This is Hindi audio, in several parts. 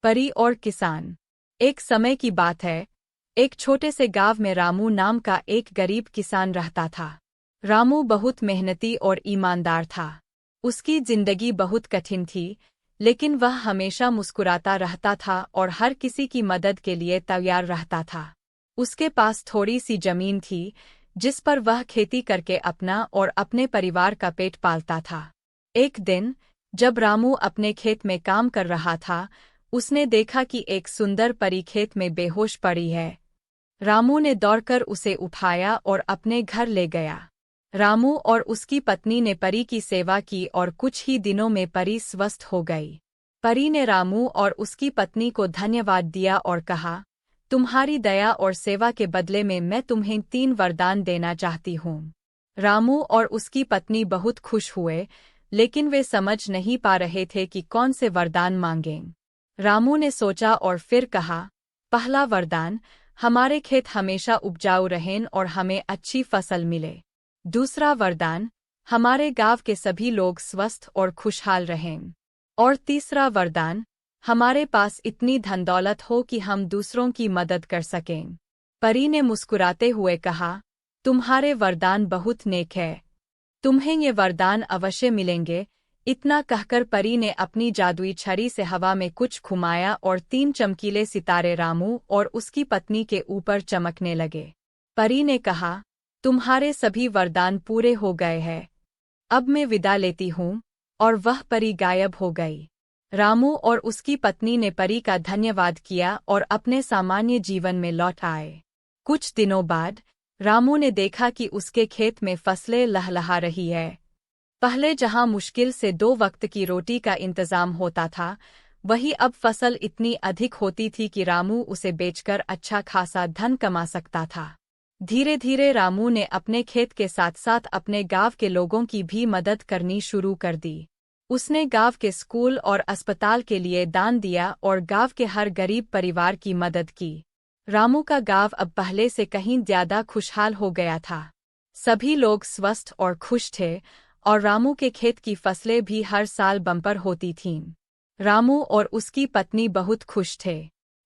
परी और किसान। एक समय की बात है, एक छोटे से गांव में रामू नाम का एक गरीब किसान रहता था। रामू बहुत मेहनती और ईमानदार था। उसकी जिंदगी बहुत कठिन थी, लेकिन वह हमेशा मुस्कुराता रहता था और हर किसी की मदद के लिए तैयार रहता था। उसके पास थोड़ी सी जमीन थी, जिस पर वह खेती करके अपना और अपने परिवार का पेट पालता था। एक दिन, जब रामू अपने खेत में काम कर रहा था, उसने देखा कि एक सुंदर परी खेत में बेहोश पड़ी है। रामू ने दौड़कर उसे उठाया और अपने घर ले गया। रामू और उसकी पत्नी ने परी की सेवा की और कुछ ही दिनों में परी स्वस्थ हो गई। परी ने रामू और उसकी पत्नी को धन्यवाद दिया और कहा, तुम्हारी दया और सेवा के बदले में मैं तुम्हें 3 वरदान देना चाहती हूँ। रामू और उसकी पत्नी बहुत खुश हुए, लेकिन वे समझ नहीं पा रहे थे कि कौन से वरदान मांगें। रामू ने सोचा और फिर कहा, पहला वरदान, हमारे खेत हमेशा उपजाऊ रहें और हमें अच्छी फसल मिले। दूसरा वरदान, हमारे गांव के सभी लोग स्वस्थ और खुशहाल रहें। और तीसरा वरदान, हमारे पास इतनी धन दौलत हो कि हम दूसरों की मदद कर सकें। परी ने मुस्कुराते हुए कहा, तुम्हारे वरदान बहुत नेक है। तुम्हें ये वरदान अवश्य मिलेंगे। इतना कहकर परी ने अपनी जादुई छड़ी से हवा में कुछ घुमाया और 3 चमकीले सितारे रामू और उसकी पत्नी के ऊपर चमकने लगे। परी ने कहा, तुम्हारे सभी वरदान पूरे हो गए हैं। अब मैं विदा लेती हूँ। और वह परी गायब हो गई। रामू और उसकी पत्नी ने परी का धन्यवाद किया और अपने सामान्य जीवन में लौट आए। कुछ दिनों बाद रामू ने देखा कि उसके खेत में फसलें लहलहा रही है। पहले जहां मुश्किल से 2 वक्त की रोटी का इंतजाम होता था, वहीं अब फसल इतनी अधिक होती थी कि रामू उसे बेचकर अच्छा खासा धन कमा सकता था। धीरे धीरे रामू ने अपने खेत के साथ साथ अपने गांव के लोगों की भी मदद करनी शुरू कर दी। उसने गांव के स्कूल और अस्पताल के लिए दान दिया और गांव के हर गरीब परिवार की मदद की। रामू का गांव अब पहले से कहीं ज्यादा खुशहाल हो गया था। सभी लोग स्वस्थ और खुश थे और रामू के खेत की फसलें भी हर साल बम्पर होती थीं। रामू और उसकी पत्नी बहुत खुश थे।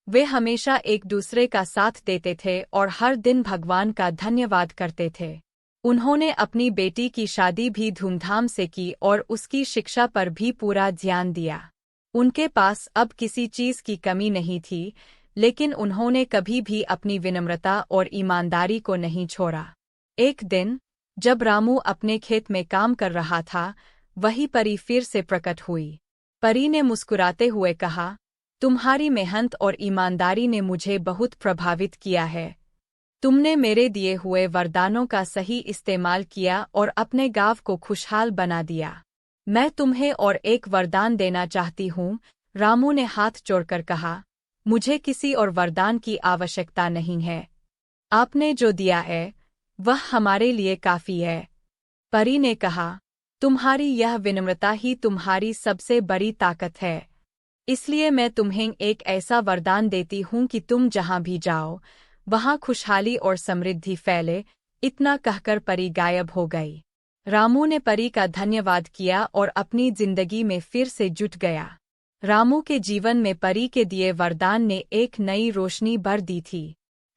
वे हमेशा एक दूसरे का साथ देते थे और हर दिन भगवान का धन्यवाद करते थे। उन्होंने अपनी बेटी की शादी भी धूमधाम से की और उसकी शिक्षा पर भी पूरा ध्यान दिया। उनके पास अब किसी चीज की कमी नहीं थी, लेकिन उन्होंने कभी भी अपनी विनम्रता और ईमानदारी को नहीं छोड़ा। एक दिन, जब रामू अपने खेत में काम कर रहा था, वही परी फिर से प्रकट हुई। परी ने मुस्कुराते हुए कहा, तुम्हारी मेहनत और ईमानदारी ने मुझे बहुत प्रभावित किया है। तुमने मेरे दिए हुए वरदानों का सही इस्तेमाल किया और अपने गांव को खुशहाल बना दिया। मैं तुम्हें और एक वरदान देना चाहती हूँ। रामू ने हाथ जोड़कर कहा, मुझे किसी और वरदान की आवश्यकता नहीं है। आपने जो दिया है, वह हमारे लिए काफी है। परी ने कहा, तुम्हारी यह विनम्रता ही तुम्हारी सबसे बड़ी ताकत है। इसलिए मैं तुम्हें एक ऐसा वरदान देती हूँ कि तुम जहाँ भी जाओ, वहाँ खुशहाली और समृद्धि फैले। इतना कहकर परी गायब हो गई। रामू ने परी का धन्यवाद किया और अपनी जिंदगी में फिर से जुट गया। रामू के जीवन में परी के दिए वरदान ने एक नई रोशनी भर दी थी।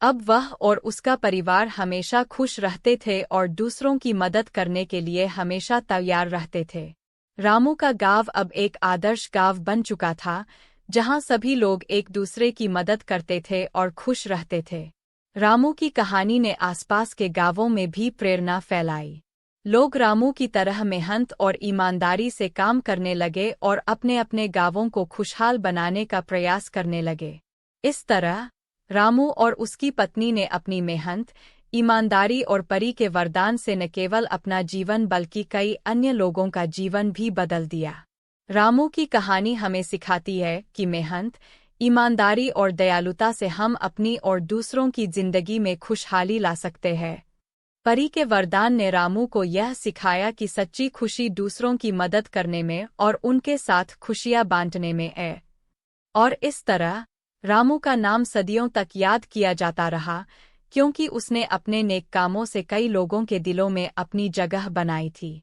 अब वह और उसका परिवार हमेशा खुश रहते थे और दूसरों की मदद करने के लिए हमेशा तैयार रहते थे। रामू का गांव अब एक आदर्श गांव बन चुका था, जहां सभी लोग एक दूसरे की मदद करते थे और खुश रहते थे। रामू की कहानी ने आसपास के गांवों में भी प्रेरणा फैलाई। लोग रामू की तरह मेहनत और ईमानदारी से काम करने लगे और अपने अपने गांवों को खुशहाल बनाने का प्रयास करने लगे। इस तरह रामू और उसकी पत्नी ने अपनी मेहनत, ईमानदारी और परी के वरदान से न केवल अपना जीवन बल्कि कई अन्य लोगों का जीवन भी बदल दिया। रामू की कहानी हमें सिखाती है कि मेहनत, ईमानदारी और दयालुता से हम अपनी और दूसरों की जिंदगी में खुशहाली ला सकते हैं। परी के वरदान ने रामू को यह सिखाया कि सच्ची खुशी दूसरों की मदद करने में और उनके साथ खुशियां बांटने में है। और इस तरह रामू का नाम सदियों तक याद किया जाता रहा, क्योंकि उसने अपने नेक कामों से कई लोगों के दिलों में अपनी जगह बनाई थी।